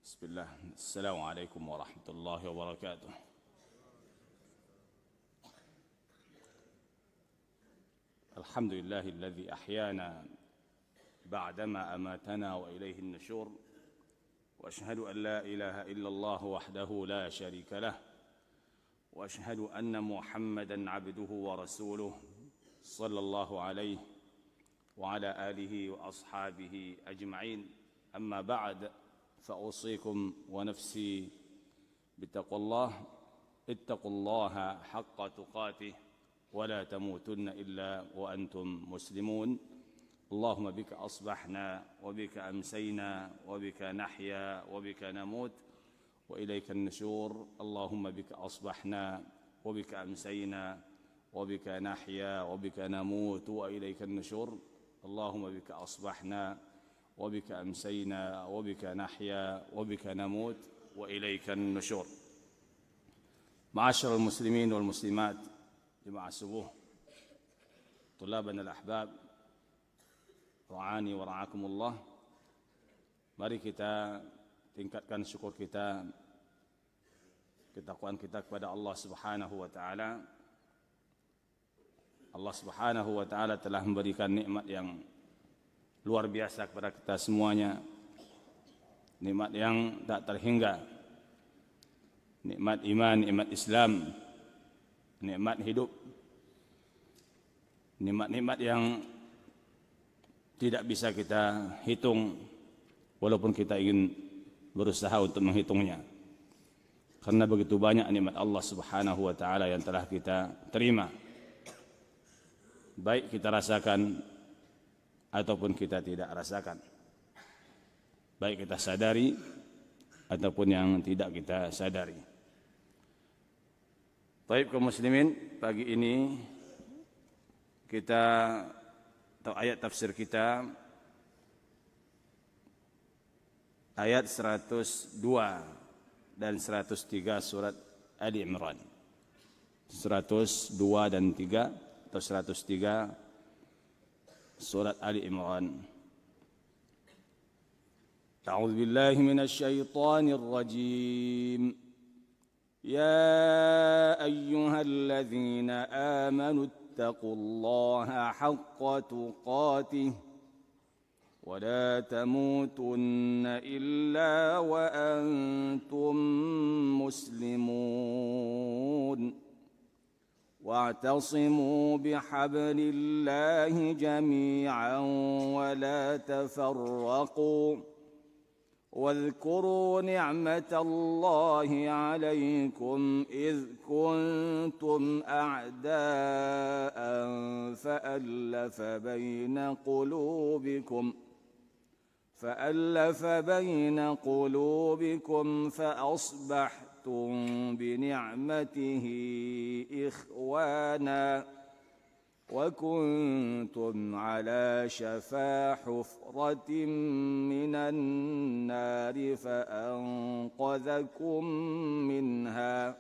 بسم الله. السلام عليكم ورحمة الله وبركاته. الحمد لله الذي أحيانا بعدما أماتنا وإليه النشور، وأشهد أن لا إله إلا الله وحده لا شريك له، وأشهد أن محمدًا عبده ورسوله صلى الله عليه وعلى آله وأصحابه أجمعين. أما بعد، فأوصيكم ونفسي بتقوى الله. اتقوا الله حق تقاته ولا تموتن إلا وأنتم مسلمون. اللهم بك أصبحنا وبك أمسينا وبك نحيا وبك نموت وإليك النشور. اللهم بك أصبحنا وبك أمسينا وبك نحيا وبك نموت وإليك النشور. اللهم بك أصبحنا وبك أمسينا وبك نحيا وبك نموت وإليك النشور. معاشر المسلمين والمسلمات جماعة السبوه، طلابنا الأحباب، ra'ani wa ra'akumullah. Mari kita tingkatkan syukur kita, ketakwaan kita kepada Allah Subhanahu wa taala. Allah Subhanahu wa taala telah memberikan nikmat yang luar biasa kepada kita semuanya. Nikmat yang tak terhingga. Nikmat iman, nikmat Islam, nikmat hidup. Nikmat-nikmat yang tidak bisa kita hitung walaupun kita ingin berusaha untuk menghitungnya. Karena begitu banyak nikmat Allah Subhanahu wa taala yang telah kita terima. Baik kita rasakan ataupun kita tidak rasakan. Baik kita sadari ataupun yang tidak kita sadari. Baik kaum muslimin, pagi ini kita ayat tafsir kita ayat 102 dan 103 surat Ali Imran. 102 dan 3 atau 103 surat Ali Imran. A'udzu billahi minasy syaithanir rajim. Ya ayyuhalladzina amanu اتقوا الله حق تقاته ولا تموتن إلا وأنتم مسلمون واعتصموا بحبل الله جميعا ولا تفرقوا واذكروا نعمة الله عليكم إذ كنتم أعداء فألف بين قلوبكم فأصبحتم بنعمته إخوانا وكنتم على شفا حفرة من النار فأنقذكم منها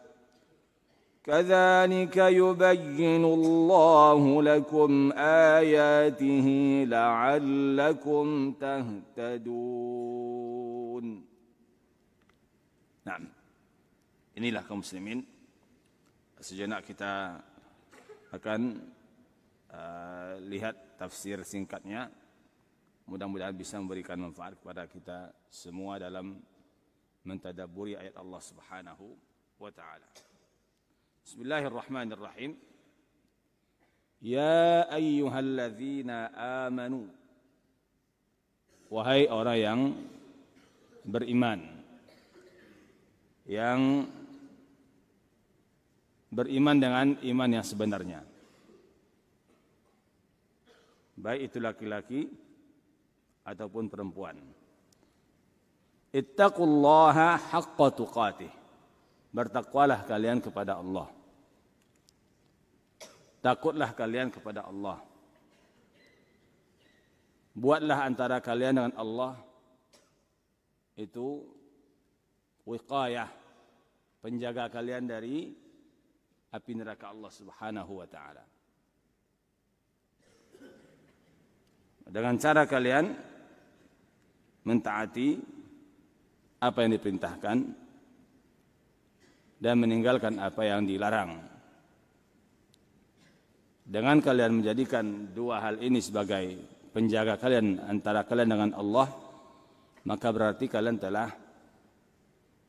كذلك يبين الله لكم آياته لعلكم تهتدون. Nah, inilah kaum muslimin, sejenak kita akan lihat tafsir singkatnya. Mudah-mudahan bisa memberikan manfaat kepada kita semua dalam mentadabburi ayat Allah Subhanahu wa taala. Bismillahirrahmanirrahim. Ya ayyuhalladzina amanu, wahai orang yang beriman, yang beriman dengan iman yang sebenarnya, baik itu laki-laki ataupun perempuan. Ittaqullaha haqqa tuqatih. Bertakwalah kalian kepada Allah. Takutlah kalian kepada Allah. Buatlah antara kalian dengan Allah itu wiqayah, penjaga kalian dari api neraka Allah Subhanahu wa taala. Dengan cara kalian mentaati apa yang diperintahkan dan meninggalkan apa yang dilarang. Dengan kalian menjadikan dua hal ini sebagai penjaga kalian antara kalian dengan Allah, maka berarti kalian telah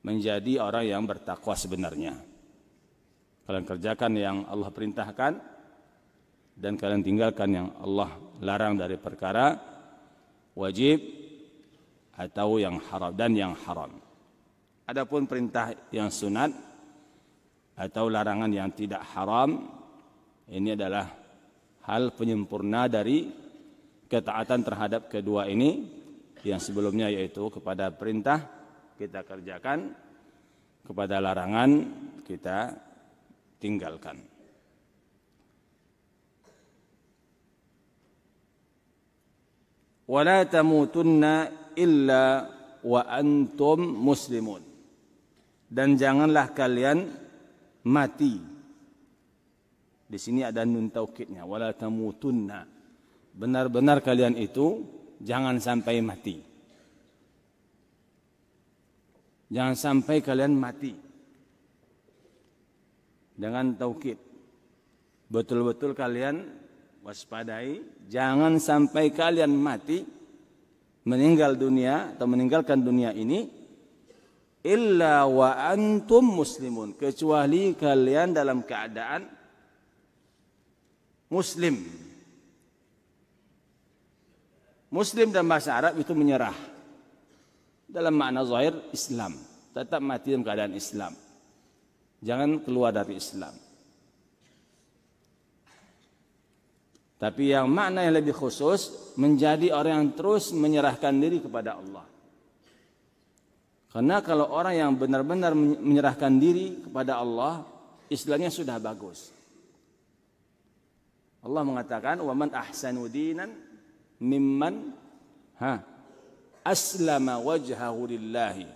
menjadi orang yang bertakwa sebenarnya. Kalian kerjakan yang Allah perintahkan dan kalian tinggalkan yang Allah larang dari perkara wajib atau yang haram dan yang haram. Adapun perintah yang sunat atau larangan yang tidak haram, ini adalah hal penyempurna dari ketaatan terhadap kedua ini yang sebelumnya, yaitu kepada perintah kita kerjakan, kepada larangan kita tinggalkan. Wala tamutunna illa wa antum muslimun. Dan janganlah kalian mati. Di sini ada nun taukidnya, wala tamutunna. Benar-benar kalian itu jangan sampai mati. Jangan sampai kalian mati. Dengan taukid. Betul-betul kalian waspadai, jangan sampai kalian mati, meninggal dunia atau meninggalkan dunia ini, illa wa antum muslimun, kecuali kalian dalam keadaan muslim. Muslim dalam bahasa Arab itu menyerah. Dalam makna zahir Islam, tetap mati dalam keadaan Islam. Jangan keluar dari Islam. Tapi yang makna yang lebih khusus, menjadi orang yang terus menyerahkan diri kepada Allah. Karena kalau orang yang benar-benar menyerahkan diri kepada Allah, Islamnya sudah bagus. Allah mengatakan, "Wa man ahsanu dinan mimman aslama wajhahu lillahi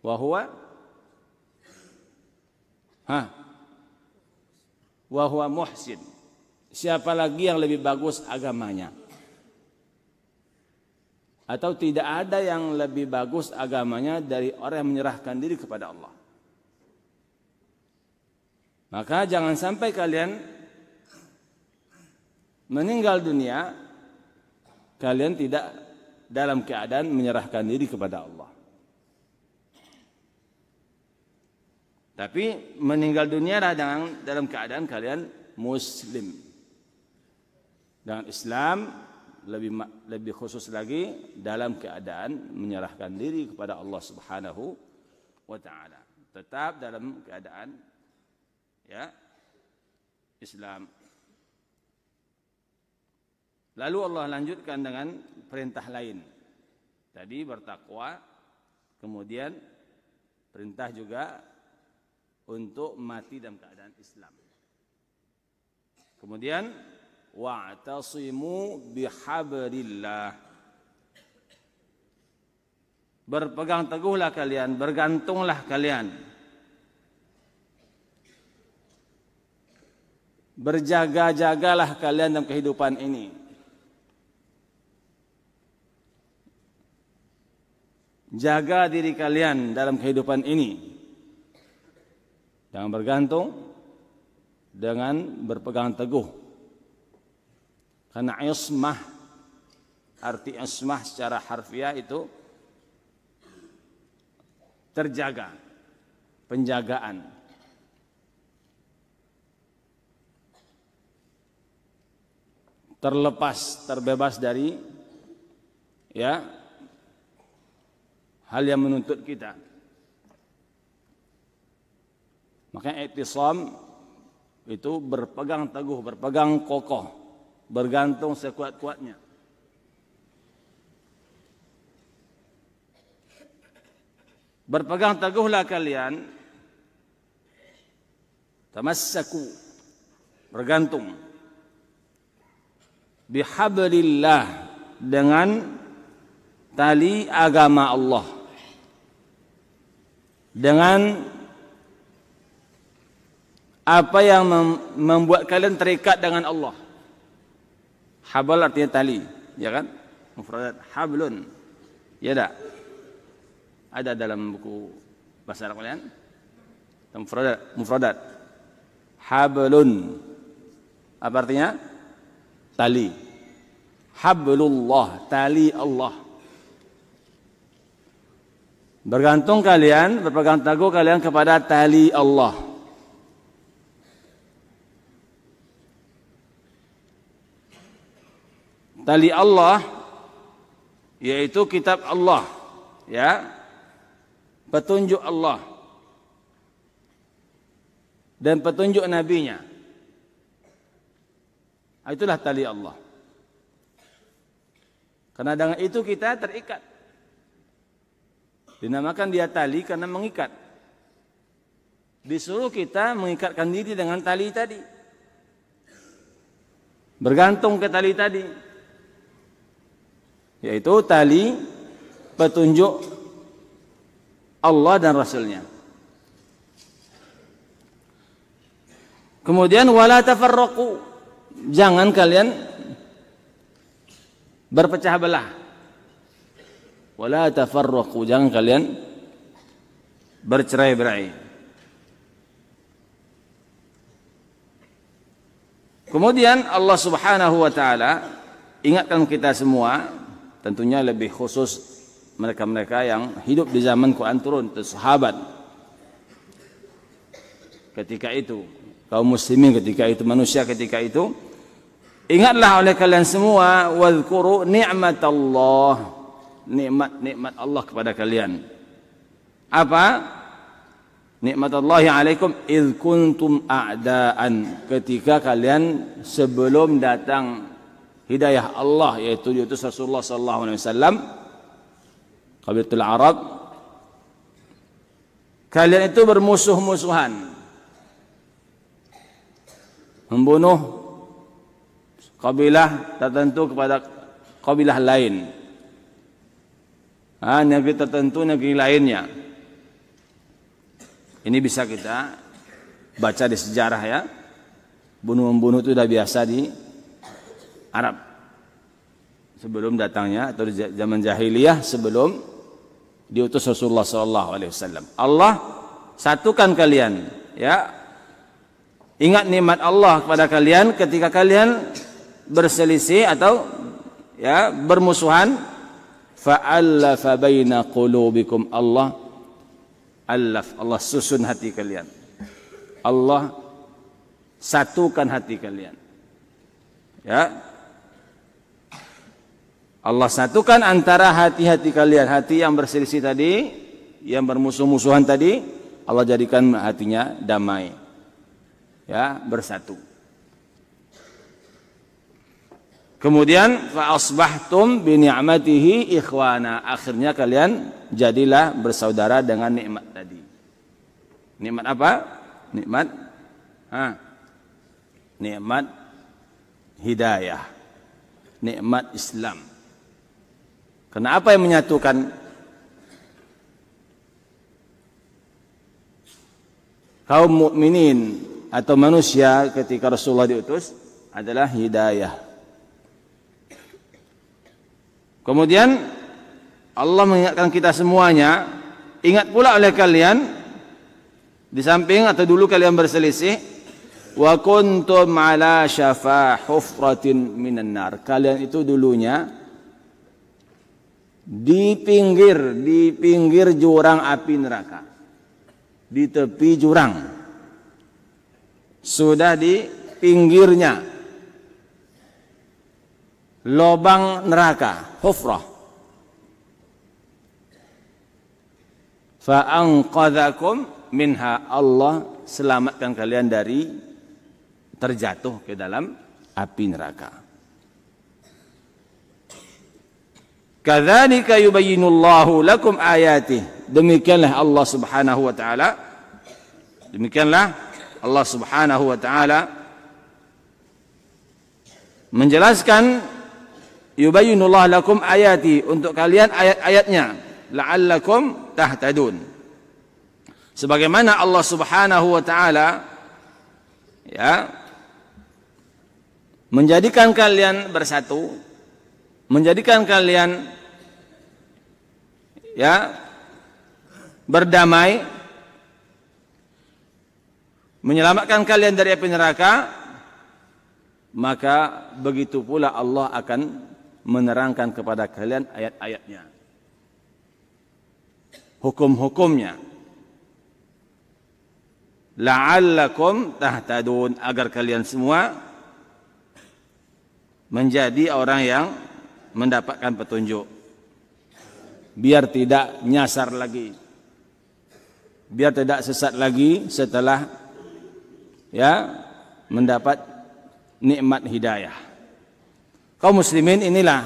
wa huwa muhsin." Siapa lagi yang lebih bagus agamanya? Atau tidak ada yang lebih bagus agamanya dari orang yang menyerahkan diri kepada Allah. Maka jangan sampai kalian meninggal dunia, kalian tidak dalam keadaan menyerahkan diri kepada Allah. Tapi meninggal dunia dalam keadaan kalian muslim. Dengan Islam lebih khusus lagi dalam keadaan menyerahkan diri kepada Allah Subhanahu wa taala. Tetap dalam keadaan Islam. Lalu Allah lanjutkan dengan perintah lain. Tadi bertakwa, kemudian perintah juga untuk mati dalam keadaan Islam. Kemudian wa'tasimu bihabrillah. Berpegang teguhlah kalian, bergantunglah kalian. Berjaga-jagalah kalian dalam kehidupan ini. Jaga diri kalian dalam kehidupan ini. Jangan bergantung, dengan berpegang teguh. Karena ismah, arti ismah secara harfiah itu terjaga, penjagaan. Terlepas, terbebas dari hal yang menuntut kita. Makanya i'tisam itu berpegang teguh, berpegang kokoh, bergantung sekuat-kuatnya. Berpegang teguhlah kalian, tamassaku, bergantung, bihablillah, dengan tali agama Allah, dengan apa yang membuat kalian terikat dengan Allah. Habal artinya tali, ya kan? Mufradat hablun, ya tak? Ada dalam buku bahasa Arab kalian? Mufradat. Hablun. Apa artinya? Tali. Hablullah, tali Allah. Bergantung kalian, berpegang teguh kalian kepada tali Allah. Tali Allah yaitu kitab Allah, ya. Petunjuk Allah dan petunjuk nabinya. Itulah tali Allah. Karena dengan itu kita terikat. Dinamakan dia tali karena mengikat. Disuruh kita mengikatkan diri dengan tali tadi. Bergantung ke tali tadi. Yaitu tali petunjuk Allah dan Rasulnya. Kemudian wala tafarraqu. Jangan kalian berpecah belah. Wala tafarraqu, jangan kalian bercerai-berai. Kemudian Allah Subhanahu wa taala ingatkan kita semua, tentunya lebih khusus mereka-mereka yang hidup di zaman Quran turun, sahabat. Ketika itu, kaum muslimin ketika itu, manusia ketika itu, ingatlah oleh kalian semua, wadhkuru ni'matallah, nikmat-nikmat Allah kepada kalian. Apa? Nikmatullahi alaikum idh kuntum a'daan, ketika kalian sebelum datang hidayah Allah, yaitu diutus Rasulullah sallallahu alaihi wasallam, qabilatul Arab, kalian itu bermusuh-musuhan, membunuh kabilah tertentu kepada kabilah lain, negeri tertentu negeri lainnya. Ini bisa kita baca di sejarah, ya. Bunuh-membunuh itu sudah biasa di Arab sebelum datangnya, atau di zaman jahiliyah sebelum diutus Rasulullah SAW. Allah satukan kalian, ya. Ingat nikmat Allah kepada kalian ketika kalian berselisih atau, ya, bermusuhan. Fa'allafa baina qulubikum, Allah susun hati kalian. Allah satukan hati kalian, ya. Allah satukan antara hati-hati kalian, hati yang berselisih tadi, yang bermusuh-musuhan tadi, Allah jadikan hatinya damai, ya, bersatu. Kemudian fa asbahtum bi ni'matihi ikhwana, akhirnya kalian jadilah bersaudara dengan nikmat tadi. Nikmat apa? Nikmat hidayah, nikmat Islam. Kenapa yang menyatukan? Kaum mukminin atau manusia ketika Rasulullah diutus adalah hidayah. Kemudian Allah mengingatkan kita semuanya, ingat pula oleh kalian, di samping atau dulu kalian berselisih, wa kuntum ala syafa hufratin minan nar, kalian itu dulunya di pinggir jurang api neraka, di tepi jurang, sudah di pinggirnya lubang neraka, hufrah. Fa anqadhakum minha, Allah selamatkan kalian dari terjatuh ke dalam api neraka. Kadzalika yubayyinullahu lakum ayatih, demikianlah Allah Subhanahu wa taala, menjelaskan, yubayyinullahu lakum ayati, untuk kalian ayat-ayatnya, la'allakum tahtadun. Sebagaimana Allah Subhanahu wa taala, ya, menjadikan kalian bersatu, menjadikan kalian, ya, berdamai, menyelamatkan kalian dari api neraka, maka begitu pula Allah akan menerangkan kepada kalian ayat-ayatnya, hukum-hukumnya, la'allakum tahtadun, agar kalian semua menjadi orang yang mendapatkan petunjuk, biar tidak nyasar lagi, biar tidak sesat lagi setelah mendapat nikmat hidayah. Kaum muslimin, inilah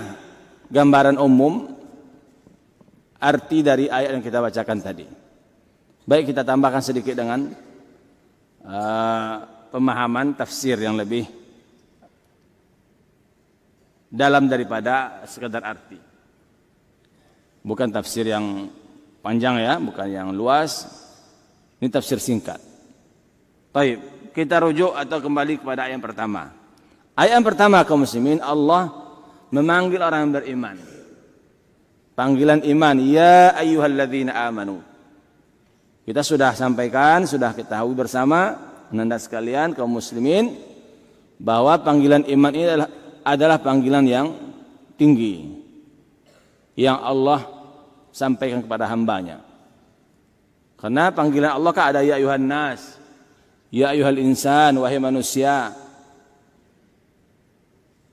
gambaran umum arti dari ayat yang kita bacakan tadi. Baik, kita tambahkan sedikit dengan pemahaman tafsir yang lebih dalam daripada sekadar arti. Bukan tafsir yang panjang ya, bukan yang luas. Ini tafsir singkat. Baik, kita rujuk atau kembali kepada ayat yang pertama. Ayat yang pertama, kaum muslimin, Allah memanggil orang yang beriman. Panggilan iman, ya ayyuhalladzina amanu. Kita sudah sampaikan, sudah ketahui bersama, Anda sekalian kaum muslimin, bahwa panggilan iman ini adalah panggilan yang tinggi yang Allah sampaikan kepada hambanya. Karena panggilan Allah kan ada ya ayuhan nas, ya ayuhal insan, wahai manusia,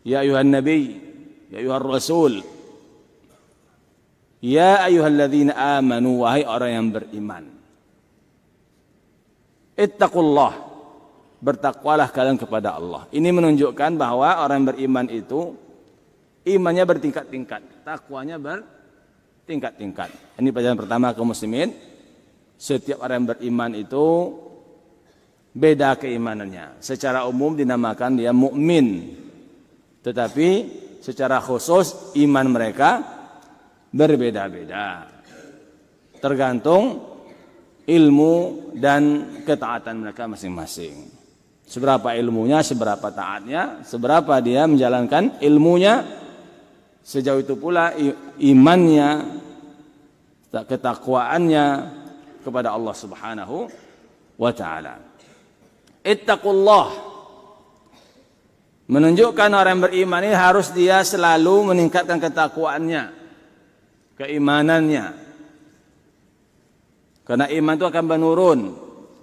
ya ayuhan nabi, ya ayuhal rasul, ya ayuhalladzina amanu, wahai orang yang beriman. Ittaqullah, bertakwalah kalian kepada Allah. Ini menunjukkan bahwa orang yang beriman itu imannya bertingkat-tingkat, takwanya bertingkat-tingkat. Ini pelajaran pertama kaum muslimin. Setiap orang yang beriman itu beda keimanannya. Secara umum dinamakan dia mukmin, tetapi secara khusus iman mereka berbeda-beda, tergantung ilmu dan ketaatan mereka masing-masing. Seberapa ilmunya, seberapa taatnya, seberapa dia menjalankan ilmunya, sejauh itu pula imannya, ketakwaannya kepada Allah Subhanahu wa ta'ala. Ittaqullah menunjukkan orang yang beriman ini harus dia selalu meningkatkan ketakwaannya, keimanannya. Karena iman itu akan menurun,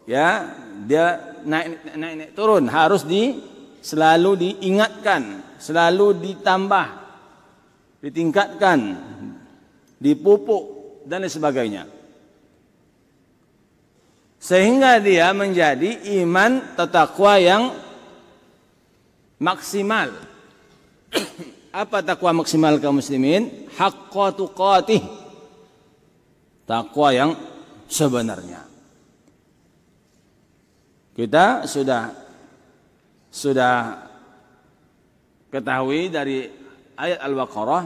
ya, dia naik turun, harus selalu diingatkan, selalu ditambah, ditingkatkan, dipupuk dan lain sebagainya. Sehingga dia menjadi iman atau takwa yang maksimal. Apa takwa maksimal kaum muslimin? Haqqa tuqatih, takwa yang sebenarnya. Kita sudah ketahui dari ayat Al-Baqarah,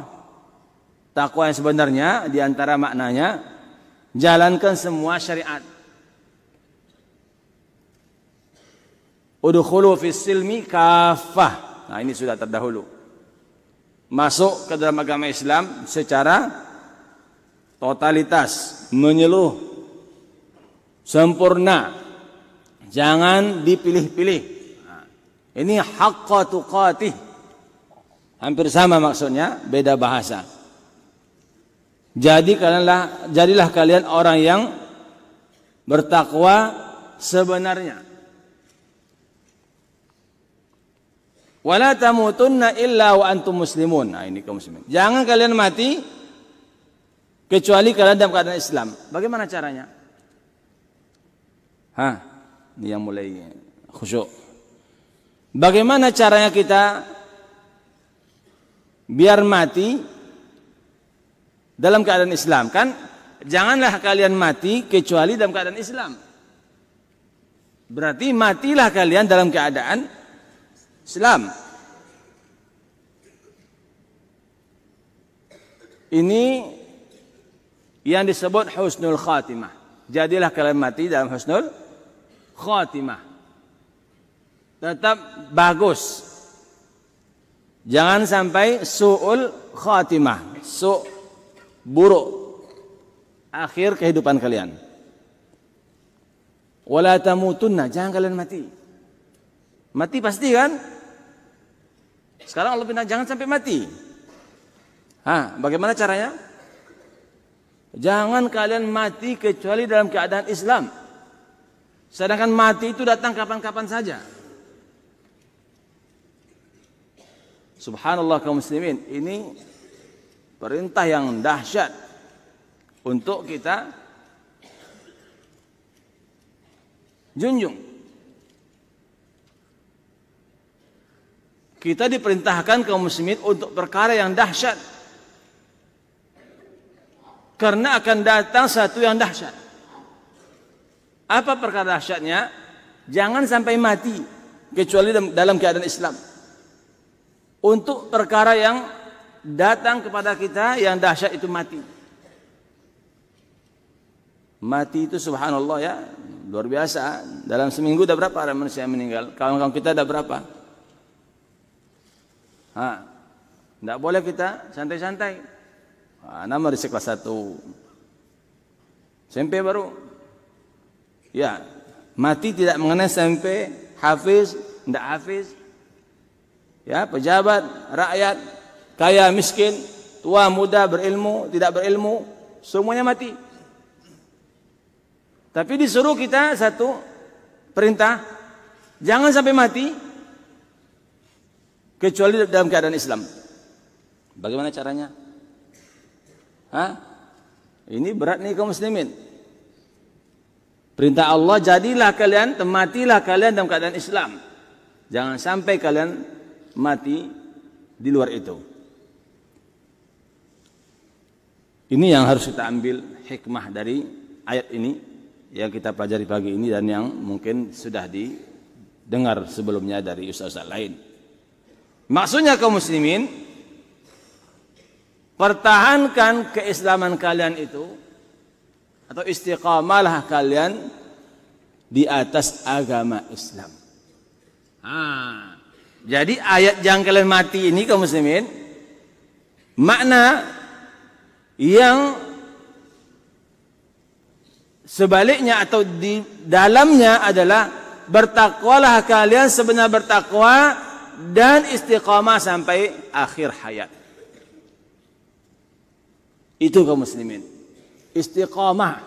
takwa yang sebenarnya diantara maknanya jalankan semua syariat. Udkhulu fis silmi kafah. Nah, ini sudah terdahulu. Masuk ke dalam agama Islam secara totalitas, menyeluruh, sempurna. Jangan dipilih-pilih. Nah, ini haqqa tuqatih. Hampir sama maksudnya, beda bahasa. Jadilah kalian orang yang bertakwa sebenarnya. Wala tamutunna illa wa antum muslimun. Nah, ini kaum muslimin. Jangan kalian mati kecuali kalian dalam keadaan Islam. Bagaimana caranya? Ini yang mulai khusyuk. Bagaimana caranya kita biar mati dalam keadaan Islam? Kan janganlah kalian mati kecuali dalam keadaan Islam. Berarti matilah kalian dalam keadaan Islam. Ini yang disebut husnul khatimah. Jadilah kalian mati dalam husnul khatimah. Tetap bagus. Jangan sampai su'ul khatimah, buruk akhir kehidupan kalian. Wala tamutunna, jangan kalian mati. Mati pasti kan? Sekarang Allah bilang jangan sampai mati. Bagaimana caranya? Jangan kalian mati kecuali dalam keadaan Islam. Sedangkan mati itu datang kapan-kapan saja. Subhanallah kaum muslimin, ini perintah yang dahsyat untuk kita junjung. Kita diperintahkan kaum muslimin untuk perkara yang dahsyat. Karena akan datang satu yang dahsyat. Apa perkara dahsyatnya? Jangan sampai mati kecuali dalam keadaan Islam. Untuk perkara yang datang kepada kita yang dahsyat itu mati. Mati itu subhanallah ya, luar biasa. Dalam seminggu ada berapa orang manusia yang meninggal? Kawan-kawan kita ada berapa? Tidak boleh kita santai-santai. Nama di kelas 1 SMP baru. Ya, mati tidak mengenai SMP, hafiz, tidak hafiz. Ya, pejabat, rakyat, kaya, miskin, tua, muda, berilmu, tidak berilmu, semuanya mati. Tapi disuruh kita satu perintah, jangan sampai mati kecuali dalam keadaan Islam. Bagaimana caranya? Ini berat nih kaum muslimin. Perintah Allah, jadilah kalian, matilah kalian dalam keadaan Islam. Jangan sampai kalian mati di luar itu. Ini yang harus kita ambil hikmah dari ayat ini yang kita pelajari pagi ini dan yang mungkin sudah didengar sebelumnya dari ustaz-ustaz lain. Maksudnya kaum muslimin, pertahankan keislaman kalian itu atau istiqamalah kalian di atas agama Islam. Jadi ayat jangan kalian mati ini kaum muslimin, makna yang sebaliknya atau di dalamnya adalah bertakwalah kalian sebenar bertakwa dan istiqamah sampai akhir hayat. Itu kaum muslimin, istiqamah.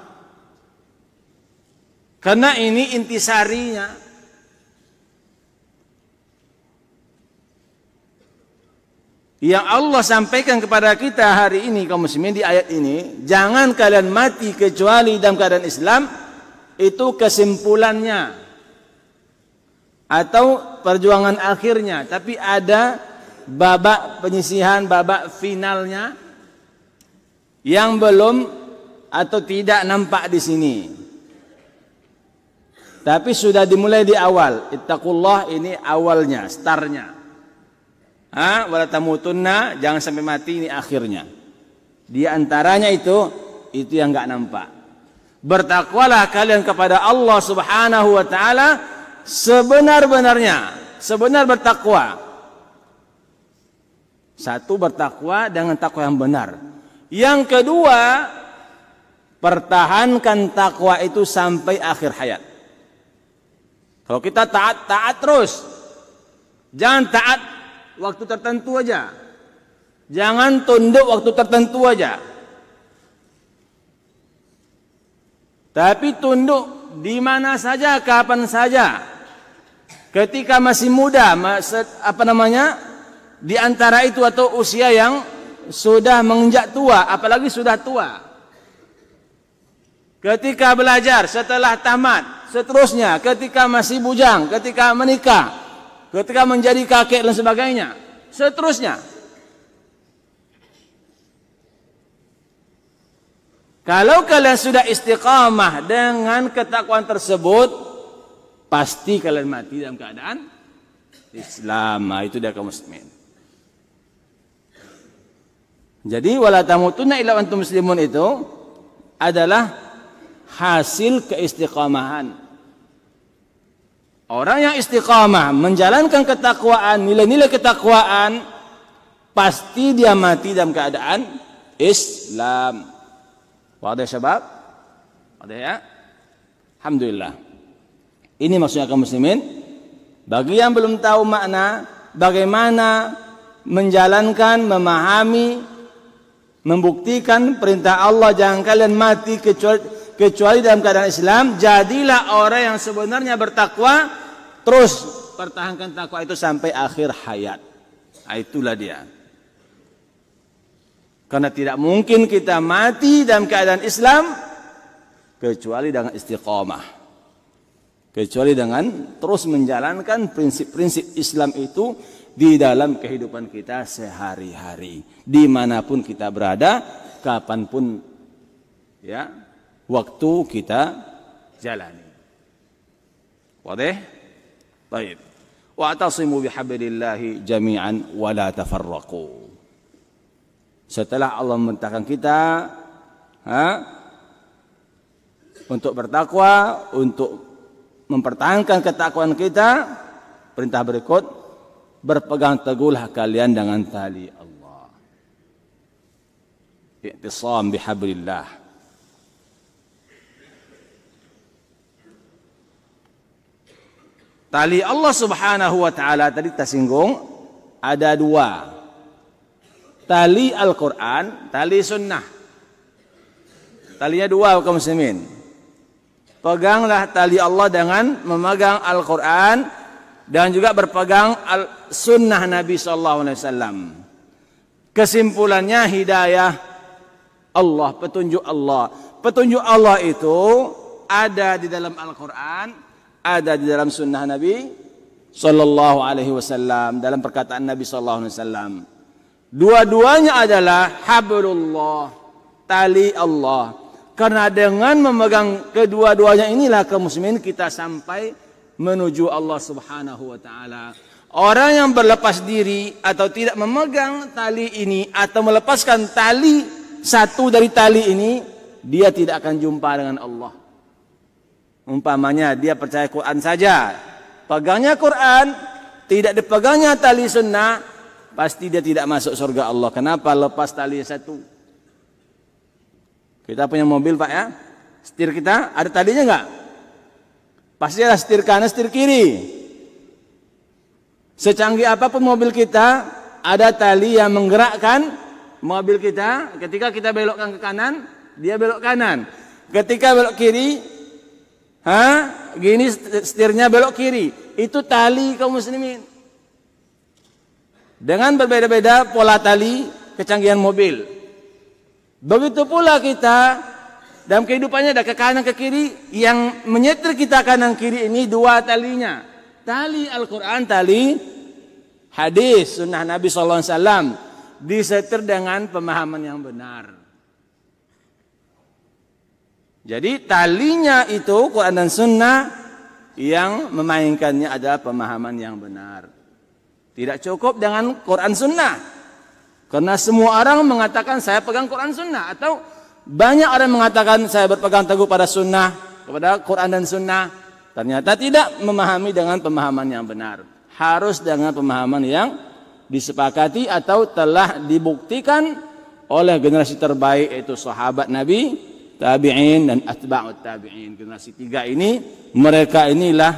Karena ini intisarinya. Yang Allah sampaikan kepada kita hari ini kaum muslimin di ayat ini, jangan kalian mati kecuali dalam keadaan Islam, itu kesimpulannya atau perjuangan akhirnya. Tapi ada babak penyisihan, babak finalnya yang belum atau tidak nampak di sini. Tapi sudah dimulai di awal. Ittaqullah, ini awalnya, startnya. Wala tamutunna, jangan sampai mati, ini akhirnya. Di antaranya itu yang enggak nampak. Bertakwalah kalian kepada Allah Subhanahu wa taala sebenar-benarnya, sebenar bertakwa. Satu, bertakwa dengan takwa yang benar. Yang kedua, pertahankan takwa itu sampai akhir hayat. Kalau kita taat terus. Jangan taat waktu tertentu aja. Jangan tunduk waktu tertentu aja. Tapi tunduk di mana saja, kapan saja. Ketika masih muda, di antara itu atau usia yang sudah menginjak tua, apalagi sudah tua. Ketika belajar, setelah tamat, seterusnya, ketika masih bujang, ketika menikah, ketika menjadi kakek dan sebagainya, seterusnya. Kalau kalian sudah istiqamah dengan ketakwaan tersebut, pasti kalian mati dalam keadaan Islam. Itu dia kaum muslimin. Jadi wala tamutunna illa antum muslimun itu adalah hasil keistiqamahan. Orang yang istiqamah menjalankan ketakwaan, nilai-nilai ketakwaan, pasti dia mati dalam keadaan Islam. Wadah syabab? Wadah ya? Alhamdulillah. Ini maksudnya kaum muslimin. Bagi yang belum tahu makna bagaimana menjalankan, memahami, membuktikan perintah Allah jangan kalian mati kecuali dalam keadaan Islam, jadilah orang yang sebenarnya bertakwa, terus pertahankan takwa itu sampai akhir hayat. Nah, itulah dia. Karena tidak mungkin kita mati dalam keadaan Islam kecuali dengan istiqamah, kecuali dengan terus menjalankan prinsip-prinsip Islam itu di dalam kehidupan kita sehari-hari, dimanapun kita berada, kapanpun ya waktu kita jalani. Wadih? Baik. Wa'tasimu bihablillahi jami'an wa la tafarraqu. Setelah Allah memerintahkan kita untuk bertakwa, untuk mempertahankan ketakwaan kita, perintah berikut, berpegang teguhlah kalian dengan tali Allah. I'tisam bihablillah. Tali Allah Subhanahu wa taala tadi kita singgung ada dua. Tali Al-Quran, tali sunnah. Talinya dua kaum muslimin. Peganglah tali Allah dengan memegang Al-Quran dan juga berpegang sunnah Nabi SAW. Kesimpulannya hidayah Allah, petunjuk Allah. Petunjuk Allah itu ada di dalam Al-Quran, ada di dalam sunnah Nabi SAW, dalam perkataan Nabi SAW. Dua-duanya adalah hablullah, tali Allah. Karena dengan memegang kedua-duanya inilah kaum muslimin kita sampai menuju Allah Subhanahu wa taala. Orang yang berlepas diri atau tidak memegang tali ini atau melepaskan tali satu dari tali ini, dia tidak akan jumpa dengan Allah. Umpamanya dia percaya Quran saja, pegangnya Quran, tidak dipegangnya tali sunnah, pasti dia tidak masuk surga Allah. Kenapa? Lepas tali satu. Kita punya mobil Pak ya, setir kita ada talinya enggak? Pasti ada setir kanan, setir kiri. Secanggih apapun mobil kita, ada tali yang menggerakkan mobil kita. Ketika kita belokkan ke kanan, dia belok kanan. Ketika belok kiri, gini setirnya belok kiri. Itu tali kaum muslimin. Dengan berbeda-beda pola tali, kecanggihan mobil. Begitu pula kita dalam kehidupannya ada ke kanan ke kiri, yang menyetir kita kanan kiri ini dua talinya. Tali Al-Quran, tali hadis, sunnah Nabi SAW. Disetir dengan pemahaman yang benar. Jadi talinya itu Quran dan sunnah, yang memainkannya adalah pemahaman yang benar. Tidak cukup dengan Quran sunnah. Karena semua orang mengatakan saya pegang Quran sunnah. Atau banyak orang mengatakan saya berpegang teguh pada sunnah, kepada Quran dan sunnah. Ternyata tidak memahami dengan pemahaman yang benar. Harus dengan pemahaman yang disepakati atau telah dibuktikan oleh generasi terbaik, yaitu sahabat Nabi, tabi'in dan atba'ut tabi'in. Generasi tiga ini, mereka inilah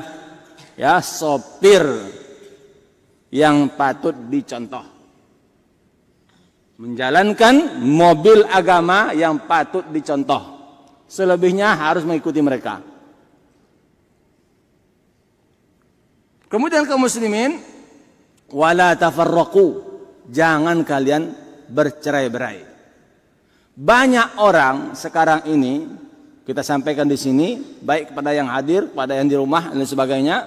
ya sopir yang patut dicontoh, menjalankan mobil agama yang patut dicontoh. Selebihnya harus mengikuti mereka. Kemudian kaum muslimin, wala tafarraqu, jangan kalian bercerai-berai. Banyak orang sekarang ini, kita sampaikan di sini, baik kepada yang hadir, kepada yang di rumah dan sebagainya,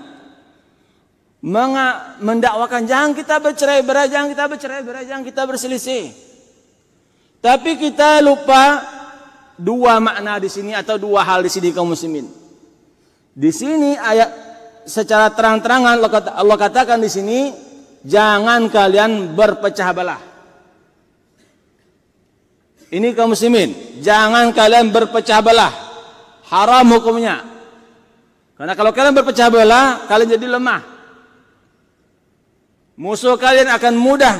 mendakwakan jangan kita bercerai-berai, jangan kita bercerai-berai, jangan kita berselisih. Tapi kita lupa dua makna di sini atau dua hal di sini kaum muslimin. Di sini ayat secara terang-terangan Allah katakan di sini, jangan kalian berpecah belah. Ini kaum muslimin, jangan kalian berpecah belah. Haram hukumnya. Karena kalau kalian berpecah belah, kalian jadi lemah. Musuh kalian akan mudah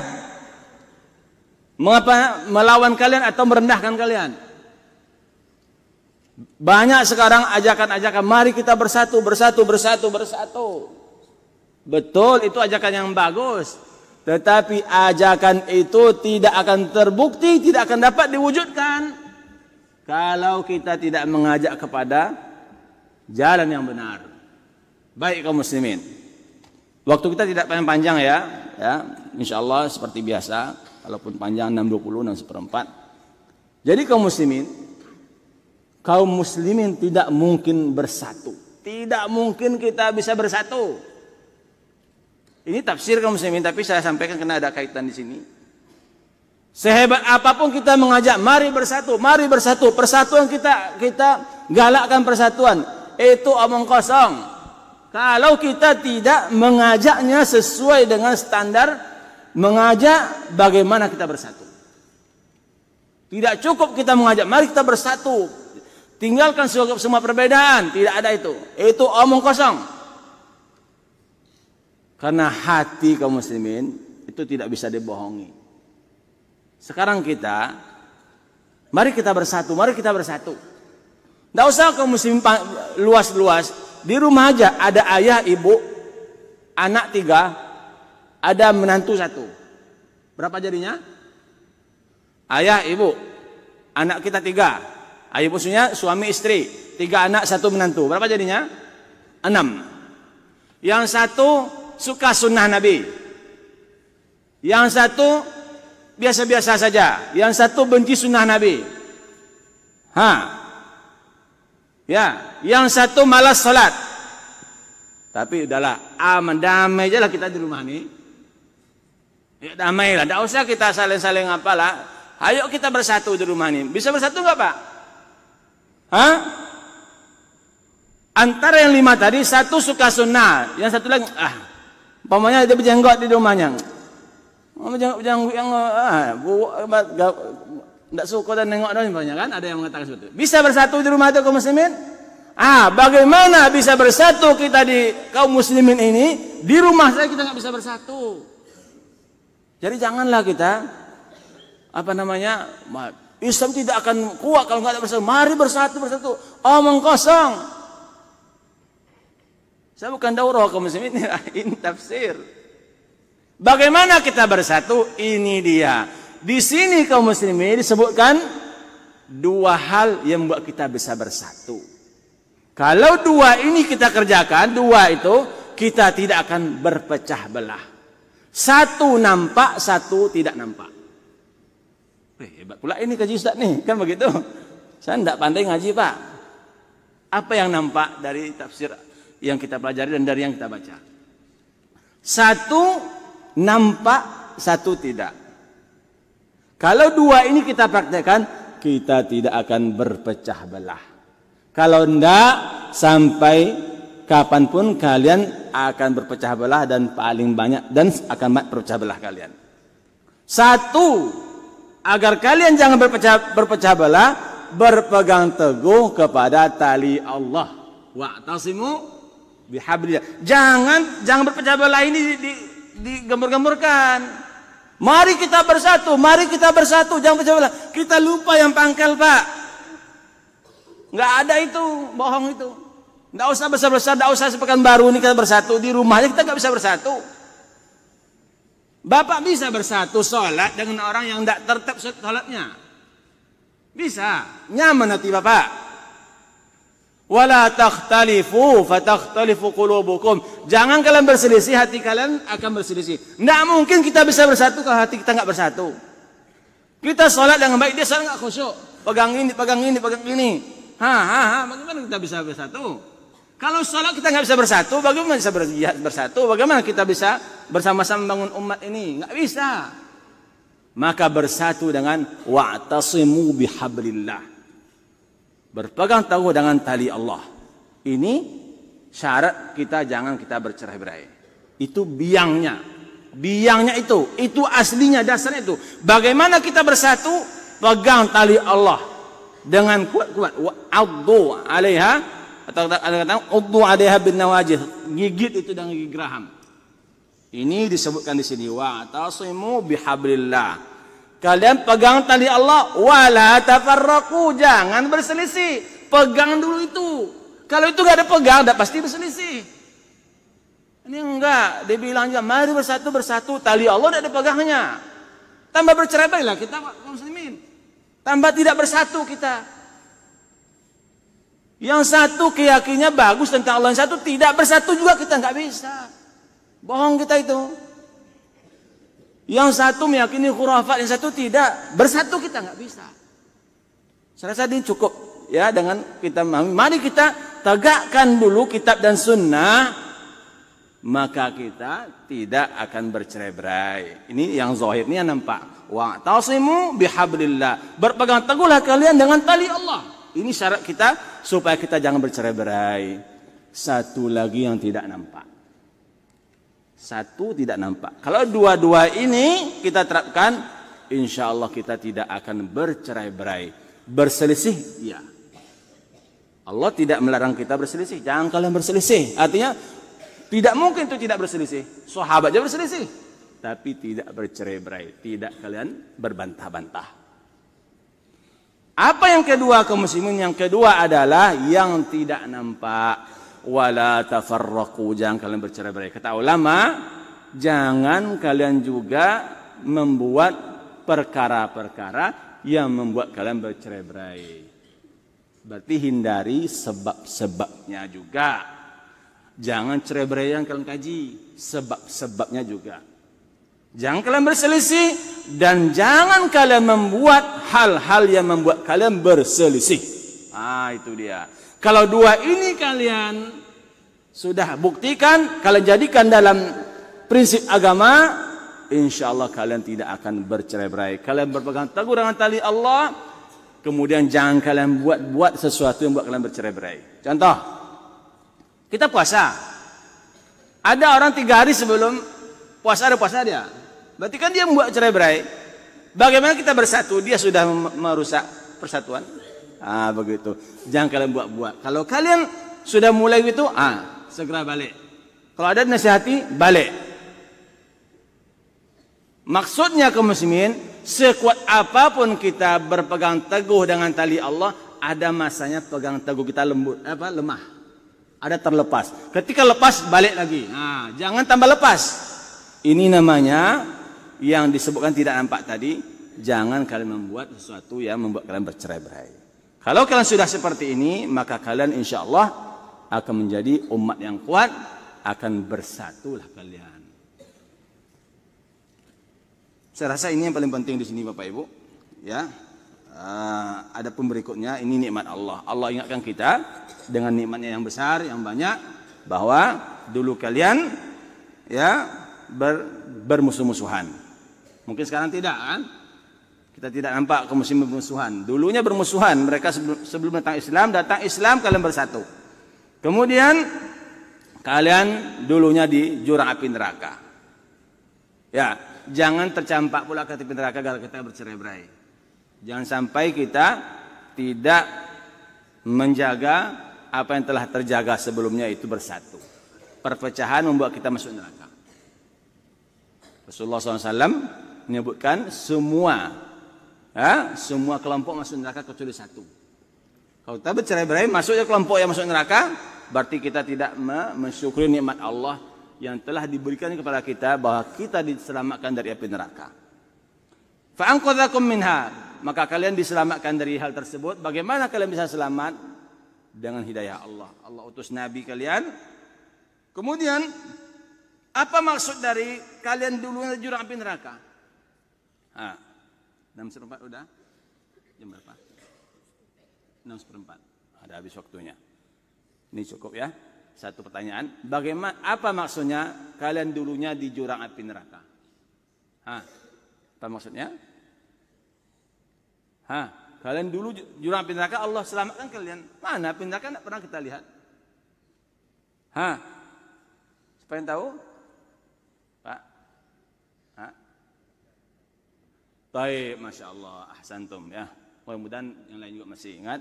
melawan kalian atau merendahkan kalian. Banyak sekarang ajakan-ajakan, mari kita bersatu, bersatu, bersatu, bersatu. Betul, itu ajakan yang bagus. Tetapi ajakan itu tidak akan terbukti, tidak akan dapat diwujudkan kalau kita tidak mengajak kepada jalan yang benar. Baik kaum muslimin, waktu kita tidak panjang ya, insyaallah seperti biasa, walaupun panjang 6:20, 6:4. Jadi kaum muslimin tidak mungkin bersatu. Tidak mungkin kita bisa bersatu. Ini tafsir kaum muslimin, tapi saya sampaikan karena ada kaitan di sini. Sehebat apapun kita mengajak, mari bersatu, mari bersatu. Persatuan kita galakkan persatuan. Itu omong kosong. Kalau kita tidak mengajaknya sesuai dengan standar mengajak bagaimana kita bersatu. Tidak cukup kita mengajak, mari kita bersatu. Tinggalkan semua perbedaan, tidak ada itu. Itu omong kosong. Karena hati kaum muslimin itu tidak bisa dibohongi. Sekarang mari kita bersatu, mari kita bersatu. Tidak usah kaum muslimin luas-luas. Di rumah aja ada ayah, ibu, anak 3, ada menantu 1. Berapa jadinya? Ayah, ibu, anak kita 3. Ayah maksudnya suami istri, 3 anak 1 menantu. Berapa jadinya? 6. Yang 1 suka sunnah Nabi. Yang 1 biasa-biasa saja. Yang 1 benci sunnah Nabi. Yang 1 malas sholat. Tapi udahlah, aman, damai aja lah kita di rumah ini. Ya damai lah, tidak usah kita saling-saling apalah. Ayo kita bersatu di rumah ini. Bisa bersatu nggak Pak? Antara yang 5 tadi, 1 suka sunnah, yang 1 lagi umpamanya dia berjenggot di rumahnya. Berjenggot yang tidak suka dan nengok dan banyak kan, ada yang mengatakan seperti itu. Bisa bersatu di rumah itu kaum muslimin? Bagaimana bisa bersatu kita di kaum muslimin ini, di rumah saya kita nggak bisa bersatu. Jadi janganlah kita Islam tidak akan kuat kalau nggak ada bersatu. Mari bersatu. Omong kosong. Saya bukan daurah kaum muslimin, ini tafsir. Bagaimana kita bersatu? Ini dia. Di sini kaum muslimin disebutkan 2 hal yang membuat kita bisa bersatu. Kalau 2 ini kita kerjakan, 2 itu kita tidak akan berpecah belah. 1 nampak, 1 tidak nampak. Hebat pula ini kaji Ustaz nih, kan begitu. Saya tidak pandai ngaji Pak. Apa yang nampak dari tafsir yang kita pelajari dan dari yang kita baca? 1 nampak, 1 tidak. Kalau 2 ini kita praktekkan, kita tidak akan berpecah belah. Kalau tidak, sampai kapanpun kalian akan berpecah belah dan paling banyak dan akan berpecah belah kalian. 1, agar kalian jangan berpecah belah, berpegang teguh kepada tali Allah. Wa'tasimu bihablillah. Jangan berpecah belah ini digembur-gemburkan. Mari kita bersatu, jangan pecah belah. Kita lupa yang pangkal Pak. Nggak ada itu, bohong itu. Nggak usah besar-besar, nggak usah sepekan baru ini kita bersatu. Di rumahnya kita nggak bisa bersatu. Bapak bisa bersatu sholat dengan orang yang tidak tertib sholatnya. Bisa, nyaman hati Bapak. Wala takhtalifu fatakhtalifu qulubukum. Jangan kalian berselisih, hati kalian akan berselisih. Tidak mungkin kita bisa bersatu kalau hati kita nggak bersatu. Kita sholat dengan baik, dia sholat nggak khusyuk. Pegang ini. Bagaimana kita bisa bersatu? Kalau sholat kita nggak bisa bersatu, bagaimana bisa bersatu? Bagaimana kita bisa bersama-sama membangun umat ini? Nggak bisa. Maka bersatu dengan wa'tasimu bihablillah. Berpegang teguh dengan tali Allah. Ini syarat kita, jangan kita bercerai-berai. Itu biangnya. Biangnya itu aslinya, dasarnya itu. Bagaimana kita bersatu? Pegang tali Allah dengan kuat-kuat. Wa'addu 'alaiha, atau kata-kata uddu 'alaiha bin nawajih. Gigit itu dengan gigi geraham. Ini disebutkan di sini wa'tasimu bihablillah. Kalian pegang tali Allah, wala tafarraqu, jangan berselisih. Pegang dulu itu. Kalau itu gak ada pegang, udah pasti berselisih. Ini enggak, dia bilang aja, mari bersatu, tali Allah tidak ada pegangnya. Tambah bercerai lah kita kaum muslimin. Tambah tidak bersatu kita. Yang satu keyakinannya bagus tentang Allah, yang satu tidak bersatu juga kita nggak bisa. Bohong kita itu. Yang satu meyakini khurafat, yang satu tidak. Bersatu kita nggak bisa. Saya rasa ini cukup ya dengan kita memahami. Mari kita tegakkan dulu kitab dan sunnah, maka kita tidak akan bercerai-berai. Ini yang zahirnya nampak. Wa tasimu bihablillah. Berpegang teguhlah kalian dengan tali Allah. Ini syarat kita supaya kita jangan bercerai-berai. Satu lagi yang tidak nampak. Satu tidak nampak. Kalau dua-dua ini kita terapkan, insya Allah kita tidak akan bercerai-berai. Berselisih, ya. Allah tidak melarang kita berselisih. Jangan kalian berselisih. Artinya tidak mungkin itu tidak berselisih. Sahabat aja berselisih. Tapi tidak bercerai-berai. Tidak kalian berbantah-bantah. Apa yang kedua kaum muslimin? Yang kedua adalah yang tidak nampak. Wala tafarraqu, jangan kalian bercerai-berai. Kata ulama, jangan kalian juga membuat perkara-perkara yang membuat kalian bercerai-berai. Berarti hindari sebab-sebabnya juga. Jangan cerai-berai yang kalian kaji, sebab-sebabnya juga. Jangan kalian berselisih dan jangan kalian membuat hal-hal yang membuat kalian berselisih. Ah, itu dia. Kalau dua ini kalian sudah buktikan, kalian jadikan dalam prinsip agama, insya Allah kalian tidak akan bercerai-berai. Kalian berpegang teguh dengan tali Allah, kemudian jangan kalian buat sesuatu yang buat kalian bercerai-berai. Contoh, kita puasa. Ada orang 3 hari sebelum puasa ada puasa dia. Berarti kan dia membuat cerai-berai. Bagaimana kita bersatu? Dia sudah merusak persatuan. Ah, begitu. Jangan kalian buat-buat. Kalau kalian sudah mulai gitu, segera balik. Kalau ada nasihati, balik. Maksudnya kaum muslimin, sekuat apapun kita berpegang teguh dengan tali Allah, ada masanya pegang teguh kita lemah. Ada terlepas. Ketika lepas, balik lagi. Nah, jangan tambah lepas. Ini namanya yang disebutkan tidak nampak tadi. Jangan kalian membuat sesuatu yang membuat kalian bercerai-berai. Kalau kalian sudah seperti ini, maka kalian insya Allah akan menjadi umat yang kuat, akan bersatulah kalian. Saya rasa ini yang paling penting di sini Bapak Ibu. Ya, ada pun berikutnya, ini nikmat Allah. Allah ingatkan kita dengan nikmatnya yang besar, yang banyak, bahwa dulu kalian ya bermusuh-musuhan. Mungkin sekarang tidak kan? Kita tidak nampak kaum muslimin bermusuhan. Dulunya bermusuhan. Mereka sebelum datang Islam kalian bersatu. Kemudian kalian dulunya di jurang api neraka. Ya, jangan tercampak pula ke api neraka kalau kita bercerai-berai. Jangan sampai kita tidak menjaga apa yang telah terjaga sebelumnya itu bersatu. Perpecahan membuat kita masuk neraka. Rasulullah SAW menyebutkan semua kelompok masuk neraka kecuali satu. Kalau kita bercerai-berai masuknya kelompok yang masuk neraka, berarti kita tidak mensyukuri nikmat Allah yang telah diberikan kepada kita bahwa kita diselamatkan dari api neraka. Fa'anqadzakum minha, maka kalian diselamatkan dari hal tersebut. Bagaimana kalian bisa selamat? Dengan hidayah Allah. Allah utus nabi kalian. Kemudian apa maksud dari kalian dulu di jurang api neraka? 6:04 udah? Jam berapa? 6:04. Ada habis waktunya. Ini cukup ya. Satu pertanyaan. Bagaimana? Apa maksudnya kalian dulunya di jurang api neraka? Apa maksudnya? Kalian dulu jurang api neraka, Allah selamatkan kalian. Mana api neraka? Tidak pernah kita lihat. Siapa yang tahu? Pak? Baik, Masya Allah. Ahsantum ya. Mudah-mudahan yang lain juga masih ingat.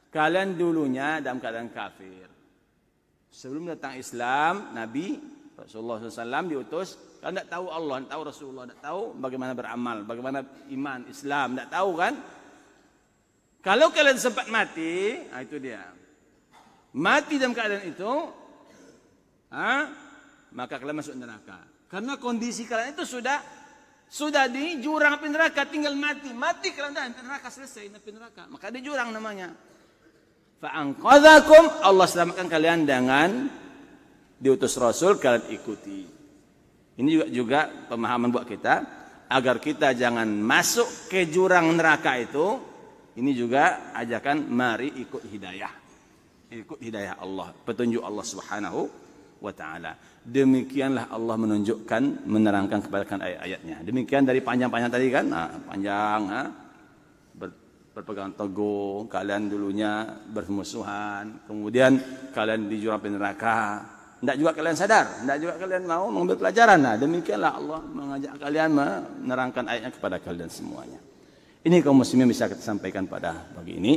Kalian dulunya dalam keadaan kafir. Sebelum datang Islam, Nabi Rasulullah SAW diutus, kalau tidak tahu Allah, tidak tahu Rasulullah, tidak tahu bagaimana beramal, bagaimana iman, Islam, tidak tahu kan? Kalau kalian sempat mati, nah itu dia. Mati dalam keadaan itu, maka kalian masuk neraka. Karena kondisi kalian itu sudah di jurang api neraka, tinggal mati. Mati kalian dah neraka, selesai api neraka. Maka di jurang namanya. Fa'anqadhakum, Allah selamatkan kalian dengan diutus Rasul, kalian ikuti. Ini juga pemahaman buat kita agar kita jangan masuk ke jurang neraka itu. Ini juga ajakan mari ikut hidayah. Ikut hidayah Allah, petunjuk Allah Subhanahu wa taala. Demikianlah Allah menunjukkan, menerangkan kepada ayat-ayatnya. Demikian dari panjang-panjang tadi kan, berpegang teguh, kalian dulunya bermusuhan, kemudian kalian di jurang neraka. Tidak juga kalian sadar, tidak juga kalian mau mengambil pelajaran. Nah, demikianlah Allah mengajak kalian menerangkan ayatnya kepada kalian semuanya. Ini kaum muslimin bisa kita sampaikan pada pagi ini.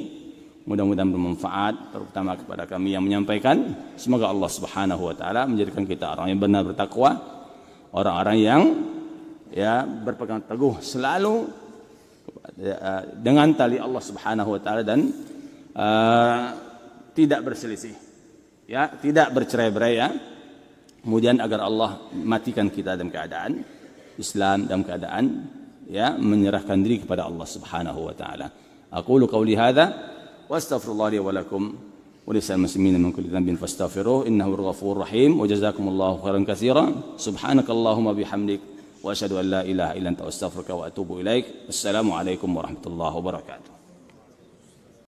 Mudah-mudahan bermanfaat, terutama kepada kami yang menyampaikan. Semoga Allah Subhanahu wa taala menjadikan kita orang yang benar bertakwa, orang-orang yang berpegang teguh selalu dengan tali Allah Subhanahu wa taala dan tidak berselisih. Tidak bercerai-berai Kemudian agar Allah matikan kita dalam keadaan Islam, dalam keadaan menyerahkan diri kepada Allah Subhanahu wa taala. Aqulu qawli hadza wa astaghfirullah li wa lakum wa lisal muslimin min kulli dhanbin fastaghfiruh innahu ghafurur rahim wa jazakumullahu khairan katsiran. Subhanakallahumma bihamdik wa asyhadu an la ilaha illa anta astaghfiruka wa atubu ilaik. Assalamu alaikum warahmatullahi wabarakatuh.